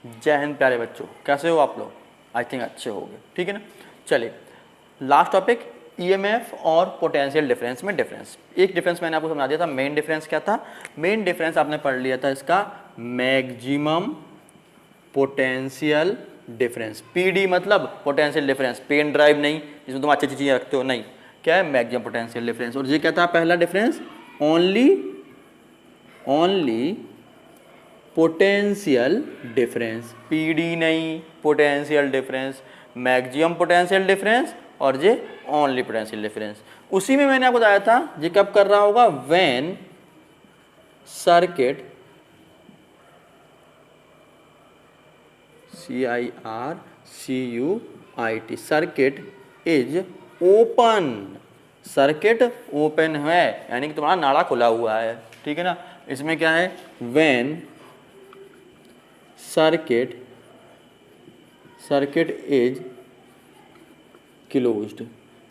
जय हिंद प्यारे बच्चों, कैसे हो आप लोग? आई थिंक अच्छे होंगे, ठीक है ना। चलिए लास्ट टॉपिक, ईएमएफ और पोटेंशियल डिफरेंस में डिफरेंस। एक डिफरेंस मैंने आपको समझा दिया था। मेन डिफरेंस क्या था? मेन डिफरेंस आपने पढ़ लिया था इसका, मैक्सिमम पोटेंशियल डिफरेंस। पीडी मतलब पोटेंशियल डिफरेंस, पेन ड्राइव नहीं जिसमें तुम अच्छी अच्छी चीज़ें रखते हो, नहीं। क्या है? Maximum potential difference. और ये क्या था पहला difference? Only potential difference, PD नहीं, potential difference, maximum potential difference और ये ओनली पोटेंशियल डिफरेंस। उसी में मैंने आपको बताया था ये कब कर रहा होगा? When circuit CIRCUIT circuit is open. Circuit open है यानी कि तुम्हारा नाड़ा खुला हुआ है, ठीक है ना। इसमें क्या है? When circuit is closed.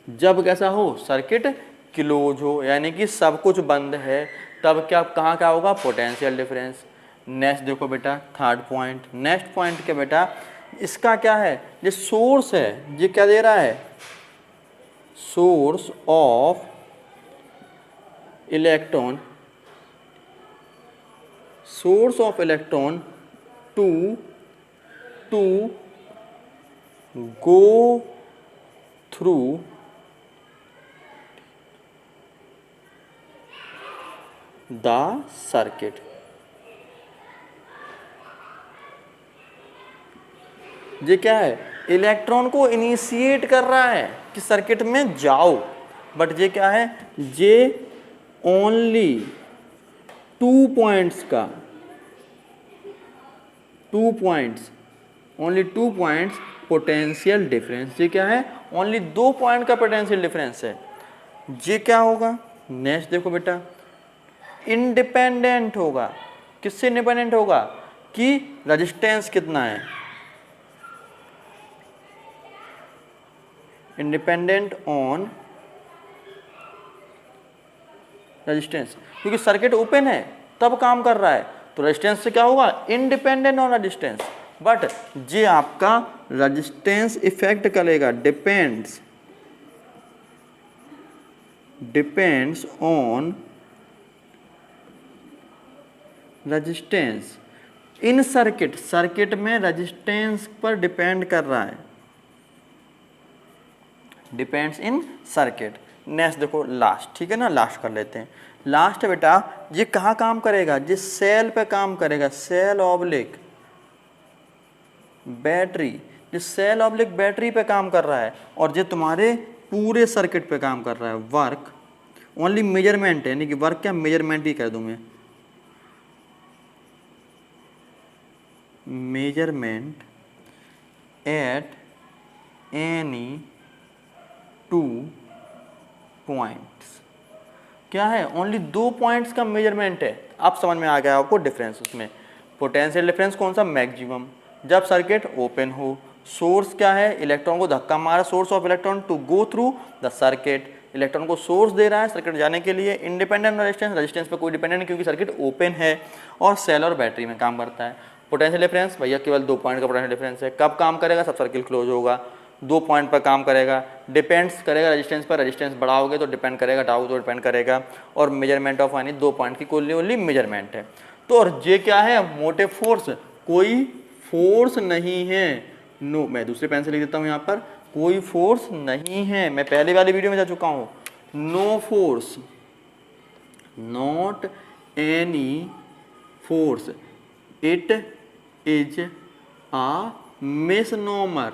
जब कैसा हो? सर्किट क्लोज हो यानी कि सब कुछ बंद है, तब क्या कहाँ क्या होगा? Potential difference. नेक्स्ट देखो बेटा, थर्ड पॉइंट। नेक्स्ट पॉइंट क्या बेटा? इसका क्या है? ये सोर्स है, ये क्या दे रहा है? Source of electron, source of electron to go through the circuit। ये क्या है? इलेक्ट्रॉन को इनिशिएट कर रहा है कि सर्किट में जाओ, बट ये क्या है? ये ओनली 2 पॉइंट्स का, 2 points, only 2 points potential difference. ये क्या है? ओनली 2 पॉइंट का पोटेंशियल डिफरेंस है। ये क्या होगा? नेक्स्ट देखो बेटा, इंडिपेंडेंट होगा। किससे इंडिपेंडेंट होगा? कि रेजिस्टेंस कितना है। इंडिपेंडेंट ऑन रेजिस्टेंस, क्योंकि सर्किट ओपन है तब काम कर रहा है, तो रेजिस्टेंस से क्या होगा? Independent on resistance. बट ये आपका रेजिस्टेंस इफेक्ट करेगा, depends on resistance in circuit. Circuit में रेजिस्टेंस पर डिपेंड कर रहा है, डिपेंड्स इन सर्किट। नेक्स्ट देखो लास्ट, ठीक है ना, लास्ट कर लेते हैं। लास्ट बेटा, ये कहाँ काम करेगा? ये सेल पे काम करेगा, सेल ऑब्लिक बैटरी। ये सेल ऑब्लिक बैटरी पे काम कर रहा है और ये तुम्हारे पूरे सर्किट पे काम कर रहा है। वर्क ओनली मेजरमेंट है, यानी कि वर्क क्या? मेजरमेंट ही कर दूं मैं, मेजरमेंट एट एनी 2 पॉइंट्स। क्या है? ओनली 2 पॉइंट्स का मेजरमेंट है। अब समझ में आ गया आपको डिफरेंस उसमें। पोटेंशियल डिफरेंस कौन सा? मैक्सिमम, जब सर्किट ओपन हो। सोर्स क्या है? इलेक्ट्रॉन को धक्का मारा, source of electron to go through the circuit. Electron को सोर्स दे रहा है सर्किट जाने के लिए। इंडिपेंडेंट रेजिस्टेंस, रेजिस्टेंस पे कोई डिपेंडेंट नहीं क्योंकि सर्किट ओपन है। और सेल और बैटरी में काम करता है। पोटेंशियल डिफरेंस भैया केवल 2 पॉइंट का पोटेंशियल डिफरेंस है। कब काम करेगा? सब सर्किट क्लोज होगा, 2 पॉइंट पर काम करेगा। डिपेंड्स करेगा रेजिस्टेंस पर, रेजिस्टेंस बढ़ाओगे तो डिपेंड करेगा, घटाओगे तो डिपेंड करेगा। और मेजरमेंट ऑफ यानी 2 पॉइंट की कुल ओनली मेजरमेंट है। तो और ये क्या है? मोटिव फोर्स, कोई फोर्स नहीं है। नो, मैं दूसरे पेन से लिख देता हूँ यहाँ पर, कोई फोर्स नहीं है। मैं पहले वाली वीडियो में जा चुका हूँ। No force, not any force, it is a misnomer.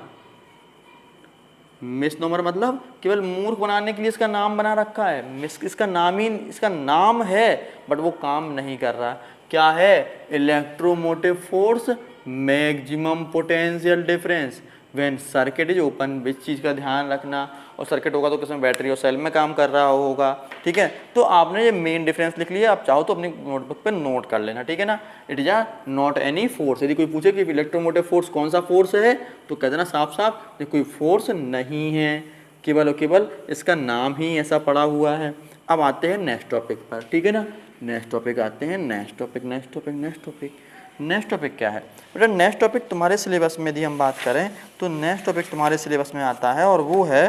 Misnomer मतलब केवल मूर्ख बनाने के लिए इसका नाम बना रखा है। इसका नाम ही, इसका नाम है बट वो काम नहीं कर रहा। क्या है? Electromotive force maximum potential difference when circuit is open. इस चीज़ का ध्यान रखना। और सर्किट होगा तो किसमें? बैटरी और सेल में काम कर रहा होगा, ठीक है। तो आपने ये मेन डिफरेंस लिख लिया। आप चाहो तो अपनी नोटबुक पे नोट कर लेना, ठीक है ना। It is a not any force. यदि कोई पूछे कि इलेक्ट्रोमोटिव फोर्स कौन सा फोर्स है तो कह देना साफ साफ ये कोई फोर्स नहीं है, केवल और केवल इसका नाम ही ऐसा पड़ा हुआ है। अब आते हैं नेक्स्ट टॉपिक पर, ठीक है ना। नेक्स्ट टॉपिक आते हैं, नेक्स्ट टॉपिक। नेक्स्ट टॉपिक क्या है बेटा? नेक्स्ट टॉपिक तुम्हारे सिलेबस में यदि हम बात करें तो नेक्स्ट टॉपिक तुम्हारे सिलेबस में आता है और वो है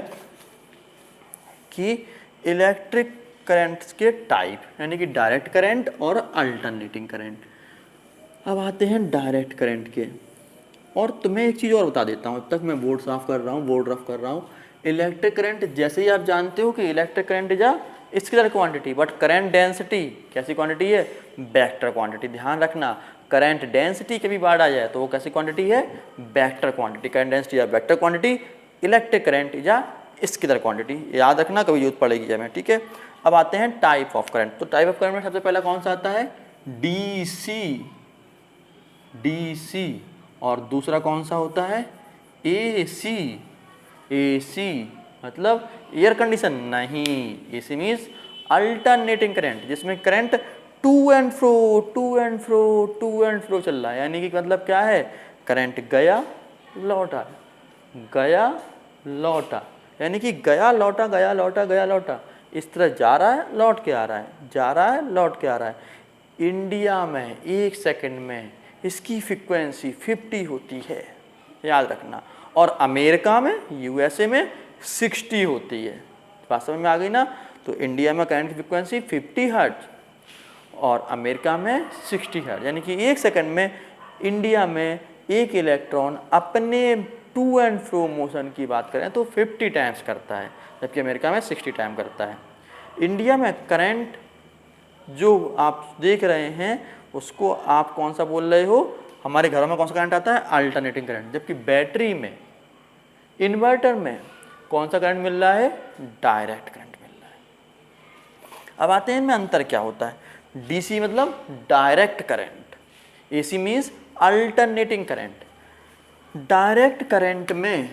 कि इलेक्ट्रिक करंट्स के टाइप, यानी कि डायरेक्ट करंट और अल्टरनेटिंग करंट। अब आते हैं डायरेक्ट करंट के, और तुम्हें एक चीज़ और बता देता हूँ, अब तक मैं बोर्ड साफ कर रहा हूँ, बोर्ड रफ कर रहा हूँ। इलेक्ट्रिक करंट जैसे ही आप जानते हो कि electric current is a scalar quantity, but current density कैसी क्वांटिटी है? Vector quantity. ध्यान रखना, करंट डेंसिटी कभी बाढ़ आ जाए तो वो कैसी क्वांटिटी है? Vector quantity. करंट डेंसिटी या vector quantity, electric current is a scalar quantity. याद रखना, कभी यूज पड़ेगी हमें, ठीक है। अब आते हैं टाइप ऑफ करंट। तो टाइप ऑफ करंट में सबसे पहला कौन सा आता है? DC, DC. और दूसरा कौन सा होता है? एसी, एसी मतलब एयर कंडीशन नहीं, एसी मीन्स अल्टरनेटिंग करंट, जिसमें current to and fro to and fro to and fro चल रहा है। यानी कि मतलब क्या है? करंट गया लौटा, गया लौटा, यानी कि गया लौटा, गया लौटा, गया लौटा, इस तरह जा रहा है लौट के आ रहा है, जा रहा है लौट के आ रहा है। इंडिया में 1 सेकंड में इसकी फ्रीक्वेंसी 50 होती है, याद रखना। और अमेरिका में, यूएसए में 60 होती है। बात समझ में आ गई ना? तो इंडिया में करंट की फ्रीक्वेंसी 50 हर्ट्ज और अमेरिका में 60 हर्ट्ज, यानी कि 1 सेकंड में इंडिया में एक इलेक्ट्रॉन अपने टू एंड फ्रो मोशन की बात करें तो 50 टाइम्स करता है, जबकि अमेरिका में 60 टाइम करता है। इंडिया में करंट जो आप देख रहे हैं उसको आप कौन सा बोल रहे हो? हमारे घरों में कौन सा करंट आता है? Alternating current. जबकि बैटरी में, इन्वर्टर में कौन सा करंट मिल रहा है? डायरेक्ट करंट मिल रहा है। अब आते हैं इनमें अंतर क्या होता है। डीसी मतलब direct current, AC means alternating current. Direct current में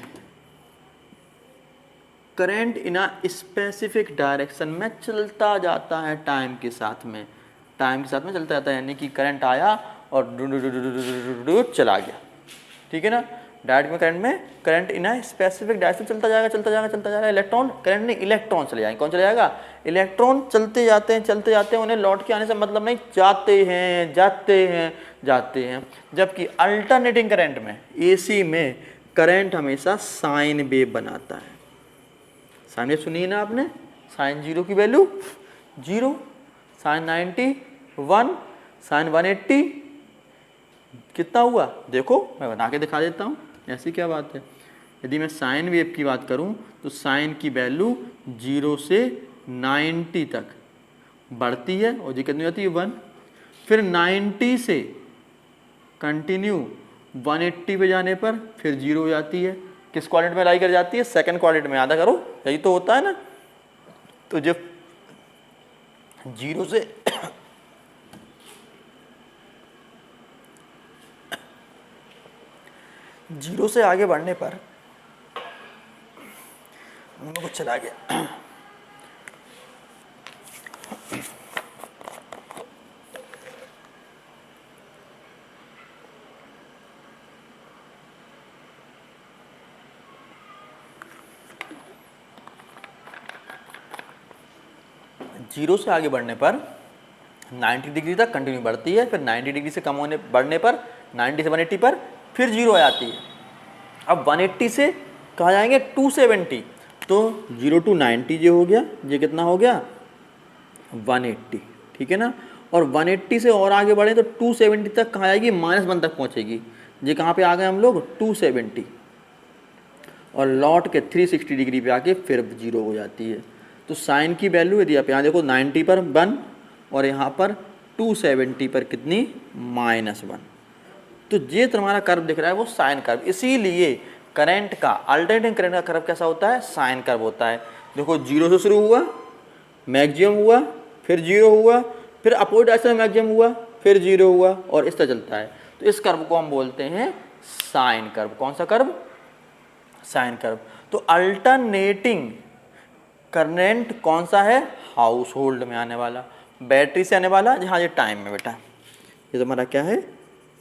current in a specific direction में चलता जाता है, टाइम के साथ में, टाइम के साथ में चलता जाता है, यानी कि करंट आया और चला गया, ठीक है ना। डायरेक्ट में करंट में current in a specific direction चलता जाएगा, चलता जाएगा, चलता जाएगा। इलेक्ट्रॉन करंट नहीं, इलेक्ट्रॉन चले जाएंगे। कौन चले जाएगा? इलेक्ट्रॉन चलते जाते हैं, चलते जाते हैं, उन्हें लौट के आने से मतलब नहीं, जाते हैं, जाते हैं, जाते हैं। जबकि अल्टरनेटिंग करंट में, एसी में करंट हमेशा साइन वेव बनाता है। साइन वेव सुनिए ना आपने, साइन 0 की वैल्यू 0, साइन 90 1, साइन 180 कितना हुआ? देखो मैं बना के दिखा देता हूँ, ऐसी क्या बात है। यदि मैं साइन वेव की बात करूँ तो साइन की वैल्यू 0 से 90 तक बढ़ती है और जी कितनी होती है? 1। फिर 90 से कंटिन्यू 180 पे जाने पर फिर 0 हो जाती है। किस क्वाड्रेंट में लाई कर जाती है? सेकंड क्वाड्रेंट में। आधा करो, यही तो होता है ना। तो जब 0 से जीरो से आगे बढ़ने पर कुछ चला गया। जीरो से आगे बढ़ने पर 90 डिग्री तक कंटिन्यू बढ़ती है, फिर 90 डिग्री से कम होने बढ़ने पर 90 से 180 पर फिर 0 आ जाती है। अब 180 से कहाँ जाएंगे? 270। तो 0 to 90 ये हो गया, ये कितना हो गया? 180, ठीक है ना। और 180 से और आगे बढ़े तो 270 तक कहाँ जाएगी? -1 तक पहुँचेगी। ये कहाँ पे आ गए हम लोग? 270। और लौट के 360 डिग्री पे आके फिर 0 हो जाती है। तो साइन की वैल्यू यदि आप यहाँ देखो 90 पर 1 और यहाँ पर 270 पर कितनी? -1। तो ये तुम्हारा कर्व दिख रहा है वो साइन कर्व। इसीलिए करंट का, अल्टरनेटिंग करंट का कर्व कैसा होता है? साइन कर्व होता है। देखो 0 से शुरू हुआ, मैक्सिमम हुआ, फिर 0 हुआ, फिर अपोजिट डायरेक्शन में मैक्सिमम हुआ, फिर 0 हुआ, और इस तरह चलता है। तो इस कर्व को हम बोलते हैं साइन कर्व। कौन सा कर्व? Sine curve. तो अल्टरनेटिंग करंट कौन सा है? हाउस होल्ड में आने वाला, बैटरी से आने वाला। जहाँ ये टाइम में बेटा, ये तुम्हारा क्या है?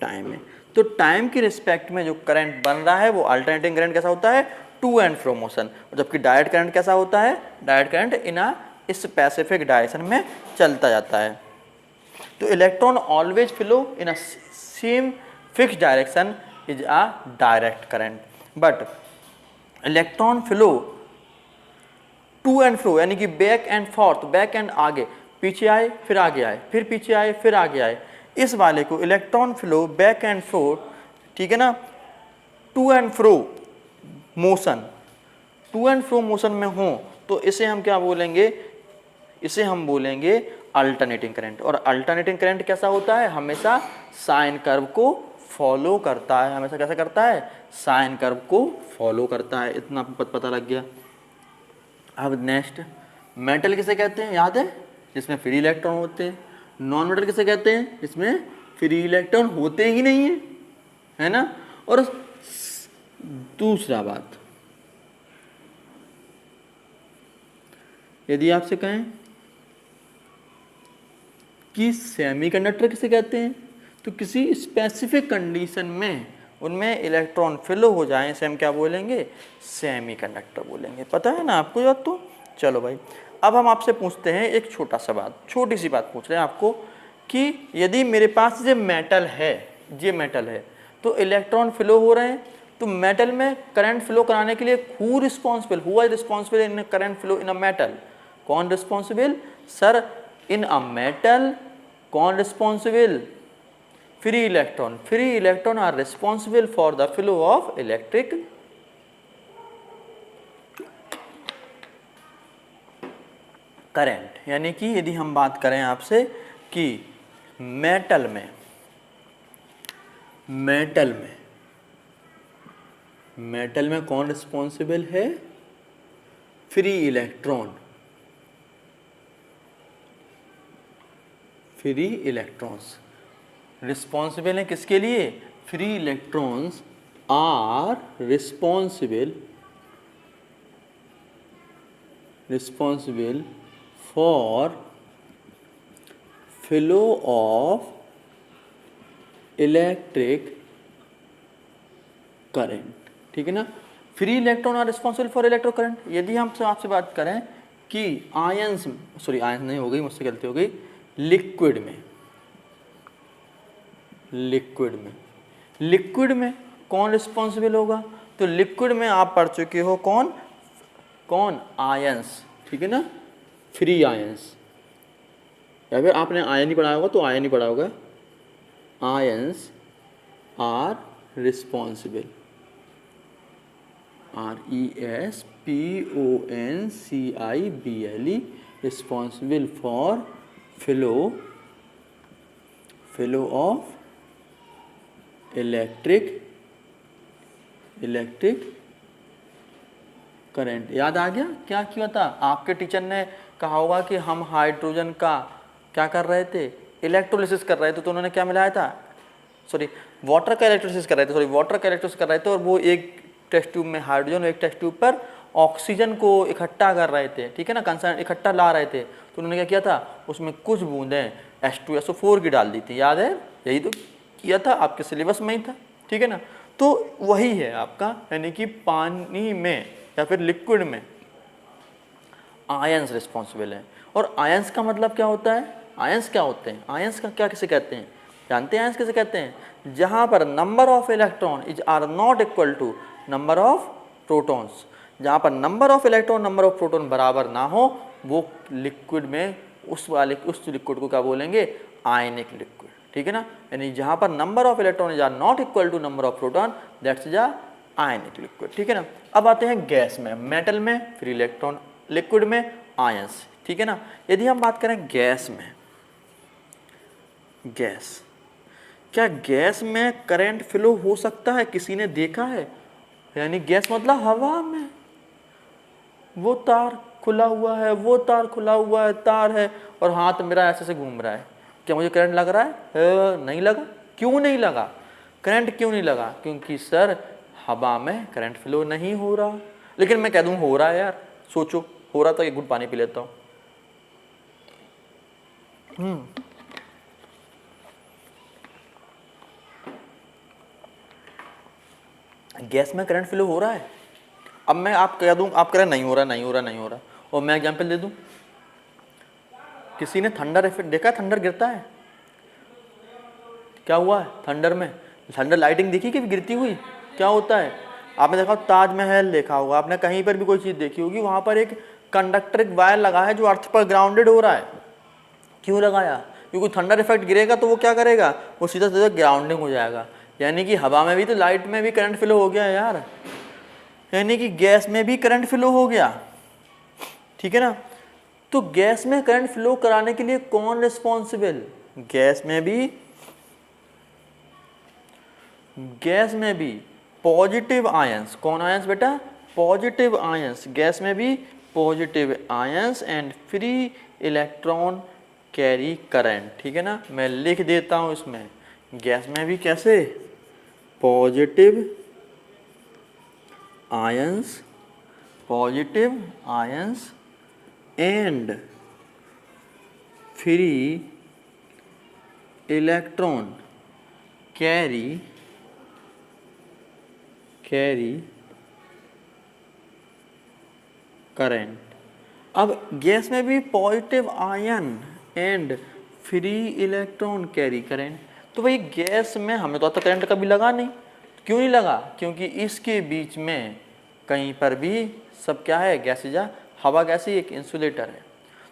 टाइम में। तो टाइम की रिस्पेक्ट में जो करंट बन रहा है वो अल्टरनेटिंग करंट कैसा होता है? To and fro motion. जबकि डायरेक्ट करंट कैसा होता है? Direct current in a specific direction में चलता जाता है। तो electron always flow in a same fix direction is a direct current. But electron flow to and fro यानी कि back and forth, back and आगे, पीछे आए फिर आगे आए, फिर पीछे आए फिर आगे आए, इस वाले को electron flow back and forth, ठीक है ना, to and fro motion, to and fro motion में हो तो इसे हम क्या बोलेंगे, इसे हम बोलेंगे अल्टरनेटिंग करंट। और अल्टरनेटिंग करंट कैसा होता है, हमेशा साइन कर्व को फॉलो करता है, हमेशा कैसा करता है, साइन कर्व को फॉलो करता है। इतना पता लग गया। अब नेक्स्ट, मेटल किसे कहते हैं, याद है, जिसमें फ्री इलेक्ट्रॉन होते हैं। नॉन मेटल किसे कहते हैं, जिसमें फ्री इलेक्ट्रॉन होते ही नहीं है ना। और दूसरा बात, यदि आपसे कहें कि सेमीकंडक्टर किसे कहते हैं, तो किसी स्पेसिफिक कंडीशन में उनमें इलेक्ट्रॉन फ्लो हो जाए, इसे हम क्या बोलेंगे, सेमीकंडक्टर बोलेंगे। पता है ना आपको बात। तो चलो भाई, अब हम आपसे पूछते हैं एक छोटा सा बात, छोटी सी बात पूछ रहे हैं आपको कि यदि मेरे पास ये मेटल है तो इलेक्ट्रॉन फ्लो हो रहे हैं, तो मेटल में करंट फ्लो कराने के लिए who is responsible in current flow in a metal, कौन responsible sir, in a metal कौन responsible, free electron are responsible for the flow of electric current. यानी कि यदि हम बात करें आपसे कि मेटल में कौन रिस्पॉन्सिबल है, फ्री इलेक्ट्रॉन्स रिस्पॉन्सिबल है किसके लिए, free electrons are responsible for flow of electric current, ठीक है ना। Free electron are responsible for electric current. यदि हम आपसे बात करें कि आयंस नहीं हो गई, मुझसे गलती हो गई, लिक्विड में कौन रिस्पॉन्सिबल होगा, तो लिक्विड में आप पढ़ चुके हो कौन आयंस, ठीक है ना, फ्री आयंस, या फिर आपने आयन ही पढ़ा होगा तो आयन ही पढ़ा होगा, ions are responsible, RESPONCIBLE responsible for flow of electric current. याद आ गया क्या किया था, आपके टीचर ने कहा होगा कि हम हाइड्रोजन का क्या कर रहे थे, इलेक्ट्रोलिसिस कर रहे थे, तो उन्होंने क्या मिलाया था, वाटर का इलेक्ट्रोलिसिस कर रहे थे, और वो एक टेस्ट ट्यूब में हाइड्रोजन और एक टेस्ट ट्यूब पर ऑक्सीजन को इकट्ठा कर रहे थे, ठीक है ना, कंसर्न इकट्ठा ला रहे थे। तो उन्होंने क्या किया था, उसमें कुछ बूंदें H2SO4 की डाल दी थी, याद है, यही तो किया था, आपके सिलेबस में ही था, ठीक है ना। तो वही है आपका, यानी कि पानी में या फिर लिक्विड में आयंस रिस्पॉन्सिबल है। और आयंस का मतलब क्या होता है, आयंस क्या होते हैं, आयंस का क्या किसे कहते हैं, जानते हैं आयंस किसे कहते हैं, जहाँ पर number of electron is are not equal to number of protons, जहाँ पर number of electron number of proton बराबर ना हो, वो लिक्विड में उस लिक्विड को क्या बोलेंगे, आयनिक लिक्विड, ठीक है ना। यानी जहाँ पर number of electron is are not equal to number of proton, that's is a ionic liquid, ठीक है ना। अब आते हैं गैस में, मेटल में फ्री इलेक्ट्रॉन, लिक्विड में आयंस, ठीक है ना। यदि हम बात करें गैस में, क्या गैस में करंट फ्लो हो सकता है, किसी ने देखा है, यानी गैस मतलब हवा में वो तार खुला हुआ है, तार है और हाथ मेरा ऐसे से घूम रहा है, क्या मुझे करंट लग रहा है, नहीं लगा। क्यों नहीं लगा, करंट क्यों नहीं लगा, क्योंकि सर हवा में करंट फ्लो नहीं हो रहा। लेकिन मैं कह दूं हो रहा है यार, सोचो हो रहा तो एक घूंट पानी पी लेता हूँ। गैस में करंट फ्लो हो रहा है। अब मैं आप कह दूं, आप कह रहे नहीं हो रहा, और मैं एग्जांपल दे दूं, किसी ने थंडर इफेक्ट देखा, थंडर गिरता है, क्या हुआ है थंडर में? थंडर लाइटिंग दिखी कि गिरती हुई? क्या होता है? आपने देखा ताजमहल देखा होगा, आपने कहीं पर भी कोई चीज़ देखी होगी, वहाँ पर एक कंडक्टर, एक वायर लगा है जो अर्थ पर ग्राउंडेड हो रहा है। क्यों लगाया? क्योंकि थंडर इफेक्ट गिरेगा तो वो क्या करेगा, वो सीधा सीधा ग्राउंडिंग हो जाएगा। यानी कि हवा में भी तो लाइट में भी करंट फ्लो हो गया यार, यानी कि गैस में भी करंट फ्लो हो गया, ठीक है ना। तो गैस में करंट फ्लो कराने के लिए कौन रिस्पॉन्सिबल? गैस में भी पॉजिटिव आयंस, कौन आयंस बेटा? पॉजिटिव आयंस, गैस में भी positive ions and free electron carry current, ठीक है ना। मैं लिख देता हूं इसमें, गैस में भी कैसे? Positive ions and free electron carry current. अब गैस में भी positive ion and free electron carry current, तो भाई गैस में हमें तो करंट कभी लगा नहीं। क्यों नहीं लगा? क्योंकि इसके बीच में कहीं पर भी सब क्या है, गैसेज, हवा कैसी एक इंसुलेटर है।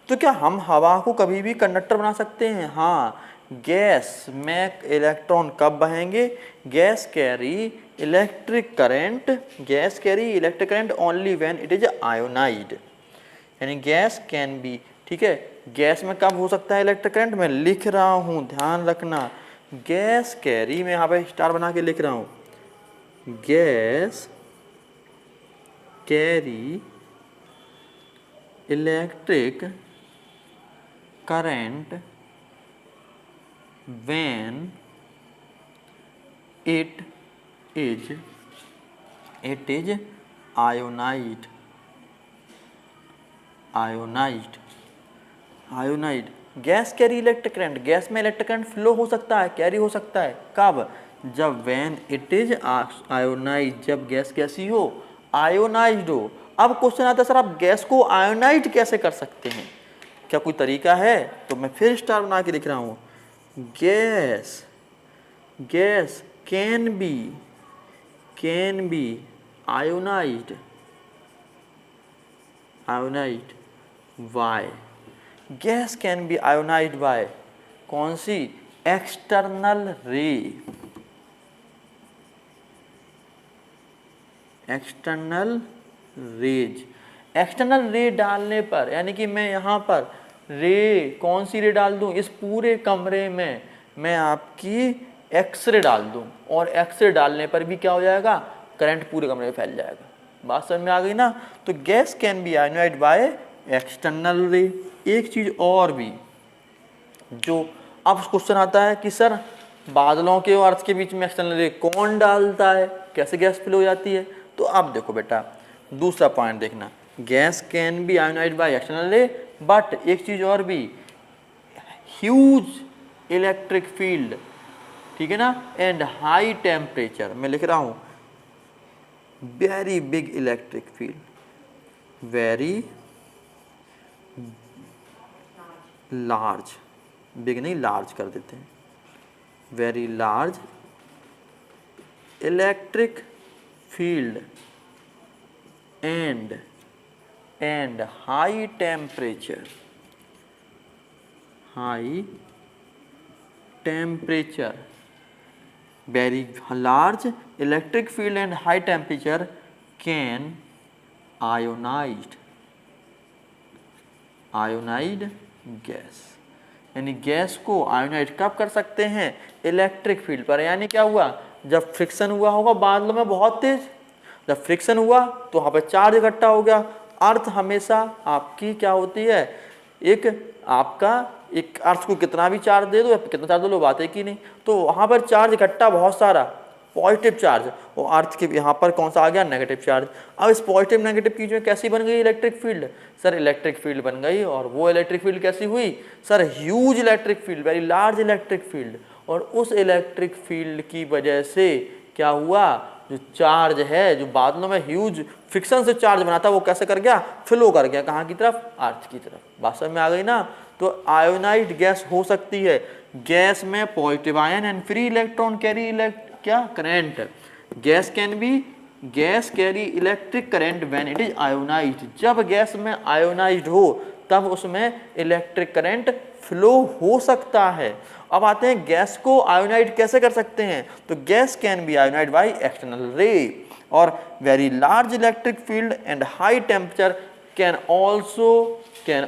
तो क्या हम हवा को कभी भी कंडक्टर बना सकते हैं? हाँ, गैस में इलेक्ट्रॉन कब बहेंगे? Gas carry electric current only when it is ionised, यानी गैस कैन बी, ठीक है। गैस में कब हो सकता है इलेक्ट्रिक करंट? मैं लिख रहा हूं, ध्यान रखना, गैस कैरी, मैं यहाँ पे स्टार बना के लिख रहा हूं, gas carry electric current when it is ionized। Gas carry electric current, gas में इलेक्ट्रिक करंट फ्लो हो सकता है, कैरी हो सकता है, कब? जब when it is ionized, जब गैस कैसी हो? आयोनाइज्ड हो। अब क्वेश्चन आता है सर आप गैस को आयोनाइज कैसे कर सकते हैं, क्या कोई तरीका है? तो मैं फिर स्टार बना के लिख रहा हूं, gas can be ionized by, gas can be ionized by कौन सी? एक्सटर्नल रे डालने पर, यानी कि मैं यहाँ पर रे, कौन सी रे डाल दूं? इस पूरे कमरे में मैं आपकी एक्सरे डाल दूं, और एक्सरे डालने पर भी क्या हो जाएगा? करंट पूरे कमरे में फैल जाएगा। बात समझ में आ गई ना। तो gas can be ionized bye external रे। एक चीज और भी जो अब क्वेश्चन आता है कि सर बादलों के और अर्थ के बीच में एक्सटर्नल रे कौन डालता है, कैसे गैस फ्लो हो जाती है? तो अब देखो बेटा, दूसरा पॉइंट देखना, gas can be ionized bye external रे, बट एक चीज और भी, ह्यूज इलेक्ट्रिक फील्ड, ठीक है ना, एंड हाई टेम्परेचर, मैं लिख रहा हूं very big electric field, very large, big नहीं लार्ज कर देते हैं, very large electric field and high temperature, very large electric field and high temperature can ionized gas, यानी गैस को आयोनाइज कब कर सकते हैं? इलेक्ट्रिक फील्ड पर। यानी क्या हुआ? जब फ्रिक्शन हुआ होगा बादलों में बहुत तेज, जब फ्रिक्शन हुआ तो वहाँ पर चार्ज इकट्ठा हो गया। अर्थ हमेशा आपकी क्या होती है, एक आपका एक अर्थ को कितना भी चार्ज दे दो या कितना चार्ज दे लो, बात है कि नहीं, तो वहाँ पर चार्ज इकट्ठा बहुत सारा पॉजिटिव चार्ज, और अर्थ के यहाँ पर कौन सा आ गया? Negative charge. अब इस पॉजिटिव नेगेटिव की जो कैसी बन गई electric field? Sir electric field बन गई, और वो इलेक्ट्रिक फील्ड कैसी हुई? Sir huge electric field, very large electric field. और उस इलेक्ट्रिक फील्ड की वजह से क्या हुआ? जो चार्ज है, जो बादलों में ह्यूज फ्रिक्शन से चार्ज बना था, वो कैसे कर गया? फ्लो कर गया, कहाँ की तरफ? अर्थ की तरफ। बात समझ में आ गई ना। तो आयोनाइज्ड गैस हो सकती है गैस में positive ion and free electron carry क्या current. Gas carry electric current when it is ionised. जब गैस में आयोनाइज्ड हो तब उसमें इलेक्ट्रिक करंट फ्लो हो सकता है। अब आते हैं गैस को आयोनाइड कैसे कर सकते हैं, तो gas can be ionised by external ray और very large electric field and high temperature can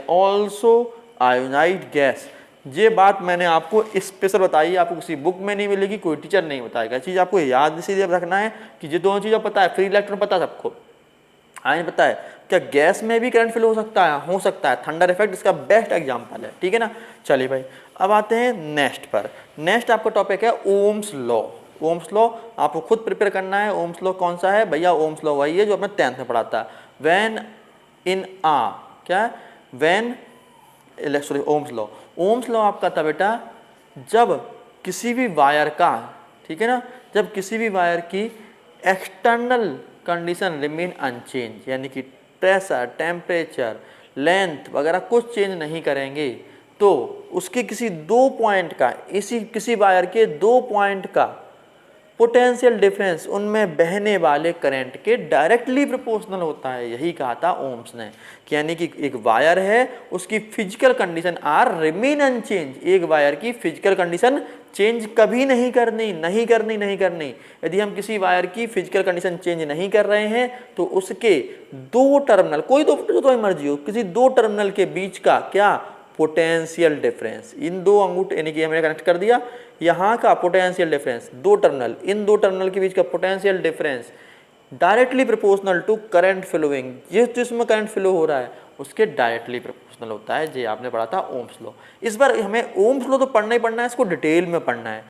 also ionised gas. ये बात मैंने आपको स्पेशल बताई है, आपको किसी बुक में नहीं मिलेगी, कोई टीचर नहीं बताएगा। चीज़ आपको याद इसीलिए रखना है कि ये दोनों चीज़ें पता है, फ्री इलेक्ट्रॉन पता है सबको, आयन पता है। क्या गैस में भी करंट फ्लो हो सकता है, थंडर इफेक्ट इसका बेस्ट एग्जांपल है, ठीक है ना। चलिए भाई अब आते हैं नेक्स्ट पर। नेक्स्ट आपका टॉपिक है ओम्स लॉ। ओम्स लॉ आपको खुद प्रिपेयर करना है। ओम्स लॉ कौन सा है भैया, ओम्स लॉ वही है जो अपने 10th में पढ़ा था। व्हेन इन आ क्या है, when sorry Ohm's law. Ohm's law आपका था बेटा जब किसी भी वायर का, ठीक है ना, जब किसी भी वायर की एक्सटर्नल कंडीशन रिमेन अनचेंज, यानी कि प्रेशर, टेम्परेचर, लेंथ वगैरह कुछ चेंज नहीं करेंगे, तो उसके किसी 2 पॉइंट का, इसी किसी वायर के 2 पॉइंट का पोटेंशियल डिफरेंस उनमें बहने वाले करंट के डायरेक्टली प्रोपोर्शनल होता है। यही कहा था ओम्स ने कि यानी कि एक वायर है उसकी physical condition are remain unchange. एक वायर की फिजिकल कंडीशन चेंज कभी नहीं करनी। यदि हम किसी वायर की फिजिकल कंडीशन चेंज नहीं कर रहे हैं तो उसके 2 टर्मिनल, कोई दो जो तो मर्जी हो, किसी 2 टर्मिनल के बीच का क्या पोटेंशियल डिफरेंस, इन 2 अंगूठे यानी कि हमने कनेक्ट कर दिया, यहाँ का पोटेंशियल डिफरेंस 2 टर्मिनल, इन 2 टर्मिनल के बीच का potential difference directly proportional to current flowing, जिसमें करंट फ्लो हो रहा है उसके डायरेक्टली प्रोपोर्शनल होता है। ये आपने पढ़ा था ओम्स लॉ। इस बार हमें ओम्स लॉ तो पढ़ना ही पढ़ना है, इसको डिटेल में पढ़ना है।